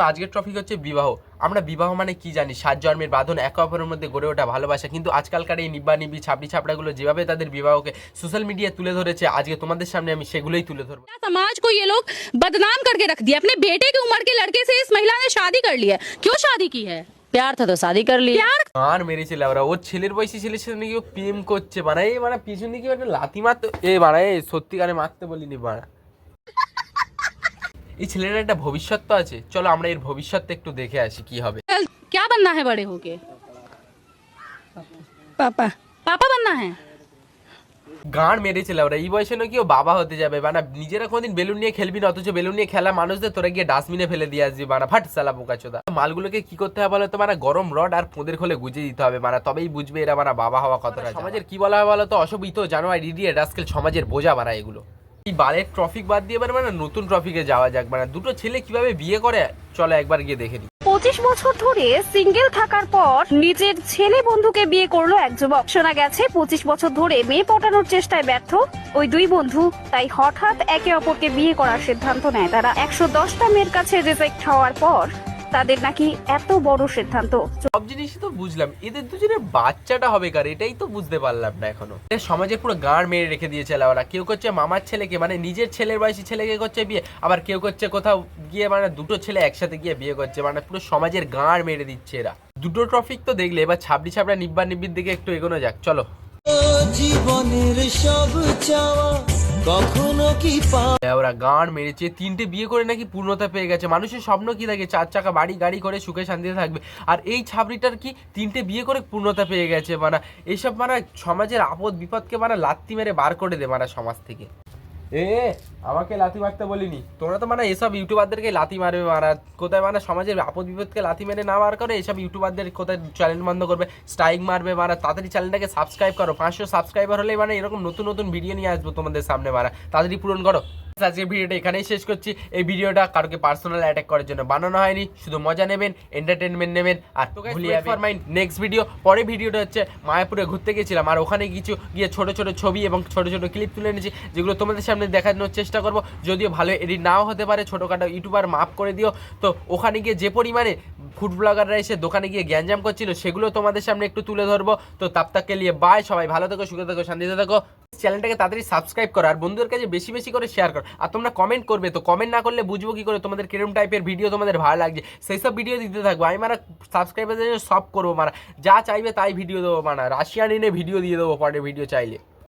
আজকের টপিক হচ্ছে বিবাহ। আমরা বিবাহ মানে কি জানি? 7 জন্মের বাঁধন, একে অপরের মধ্যে গড়ে ওঠা ভালোবাসা। কিন্তু আজকালকার এই নিব্বা নিব্বি ছাপড়ি ছাপড়াগুলো যেভাবে তাদের বিবাহকে সোশ্যাল মিডিয়ায় তুলে ধরেছে, আজকে তোমাদের সামনে আমি সেগুলোই তুলে ধরবো। समाज को ये लोग बदनाम करके रख दिया। अपने बेटे की उम्र के लड़के से इस महिला ने शादी कर ली है। क्यों शादी की है? प्यार था तो शादी कर ली। प्यार আর মেরেছিল ওরা, ওর ছেলের বয়সী ছেলের সাথে নাকি ও প্রেম করছে। মানে পিছন দিকে একটা লাথি মারতে, সত্যিকারে মারতে বলিনি বাড়া। এই ছেলেটার একটা ভবিষ্যৎ তো আছে, চলো আমরা এর ভবিষ্যৎটা একটু দেখে আসি কি হবে। क्या बनना है बड़े होके? पापा पापा बनना है। গান মেরেছিল ওরা, এই বয়সে নাকি ও বাবা হতে যাবে। নিজেরা কোনোদিন বেলুন নিয়ে খেলবি না, অথচ বেলুন নিয়ে খেলা মানুষদের তোরা গিয়ে ডাস্টবিনে ফেলে দিয়ে আসবি। ফাট সালা বোকাচোদা। মালগুলোকে কি করতে হবে বলো তো? গরম রড আর পোঁদের খোলে গুজে দিতে হবে, তবেই বুঝবে এরা বাবা হওয়া কতটা। সমাজের কি বলা হয় বলো তো? অসভ্য জানোয়ার, ইডিয়েট, রাস্কেল, সমাজের বোঝা এগুলো। এই বালের ট্রফিক বাদ দিয়ে নতুন ট্রফিকে যাওয়া যাক। দুটো ছেলে কিভাবে বিয়ে করে চলো একবার গিয়ে দেখে নিই। 25 বছর ধরে সিঙ্গেল থাকার পর নিজের ছেলে বন্ধুকে বিয়ে করলো এক যুবক। শোনা গেছে 25 বছর ধরে মেয়ে পটানোর চেষ্টায় ব্যর্থ ওই দুই বন্ধু, তাই হঠাৎ একে অপরকে বিয়ে করার সিদ্ধান্ত নেয় তারা। 110টা মেয়ের কাছে রিজেক্ট হওয়ার পর তাদের নাকি এত বড় সিদ্ধান্ত। সব জিনিসই তো বুঝলাম, এদের দুজনের বাচ্চাটা হবে কার, এটাই তো বুঝতে পারলাম না এখনো। সমাজে পুরো গাঁড় মেরে রেখে দিয়েছে ওরা। কেউ করছে মামার ছেলেকে, নিজের ছেলের বয়সী ছেলেকে করছে বিয়ে, আবার কেউ করছে কোথাও গিয়ে দুটো ছেলে একসাথে গিয়ে বিয়ে করছে। পুরো সমাজের গাঁড় মেরে দিচ্ছে এরা। দুটো ট্রফিক তো দেখলে, এবার ছাবড়ি ছাবড়া নিব্বা নিব্বির দিকে একটু এগোনো যাক চলো। জীবনের সব চাওয়া কখনো কি ওরা গান মেরেছে, 3টে বিয়ে করে নাকি পূর্ণতা পেয়ে গেছে। মানুষের স্বপ্ন কি থাকে? 4 চাকা বাড়ি গাড়ি করে সুখে শান্তিতে থাকবে। আর এই ছাবড়িটার কি 3টে বিয়ে করে পূর্ণতা পেয়ে গেছে। এইসব সমাজের আপদ বিপদকে লাত্তি মেরে বার করে দে সমাজ থেকে। আমাকে লাথি মারতে বলিনি, তোমরা তো এসব ইউটিউবারদেরকে লাথি মারবে। কোথায় সমাজের আপদ বিপদকে লাথি মেরে না বার করে এসব ইউটিউবারদের কোথায় চ্যানেল বন্ধ করবে, স্ট্রাইক মারবে। তাড়াতাড়ি চ্যানেলটাকে সাবস্ক্রাইব করো। 500 সাবস্ক্রাইবার হলেই এরকম নতুন নতুন ভিডিও নিয়ে আসবো তোমাদের সামনে। তাড়াতাড়ি পূরণ করো। আজকের ভিডিওটা এখানেই শেষ করছি। এই ভিডিওটা কারোকে পার্সোনাল অ্যাটাক করার জন্য বানানো হয়নি, শুধু মজা নেবেন, এন্টারটেনমেন্ট নেবেন। আর নেক্সট ভিডিও, পরের ভিডিওটা হচ্ছে মায়াপুরে ঘুরতে গেছিলাম, আর ওখানে কিছু গিয়ে ছোট ছোট ছবি এবং ছোট ছোট ক্লিপ তুলে এনেছি, যেগুলো তোমাদের সামনে দেখানোর চেষ্টা করব। যদিও ভালো এডিট নাও হতে পারে, ছোটোখাটো ইউটিউবার মাফ করে দিও। তো ওখানে গিয়ে যে পরিমাণে ফুড ব্লগাররা এসে দোকানে গিয়ে গ্যাঞ্জাম করছিল, সেগুলো তোমাদের সামনে একটু তুলে ধরবো। তো তাপতাককে নিয়ে বাই, সবাই ভালো থেকো, সুখে থেকো, শান্তিতে থেকো। চ্যানেলটাকে তাড়াতাড়ি সাবস্ক্রাইব করো আর বন্ধুদের কাছে বেশি বেশি করে শেয়ার করো। আর তোমরা কমেন্ট করবে, তো কমেন্ট না করলে বুঝবো কি করে তোমাদের কিরকম টাইপের ভিডিও তোমাদের ভালো লাগছে। সেই সব ভিডিও দিতে থাকবো আমি। সাবস্ক্রাইবারদের সব করবো, যা চাইবে তাই ভিডিও দেবো। রাশিয়ান এনে ভিডিও দিয়ে দেবো পরে ভিডিও চাইলে।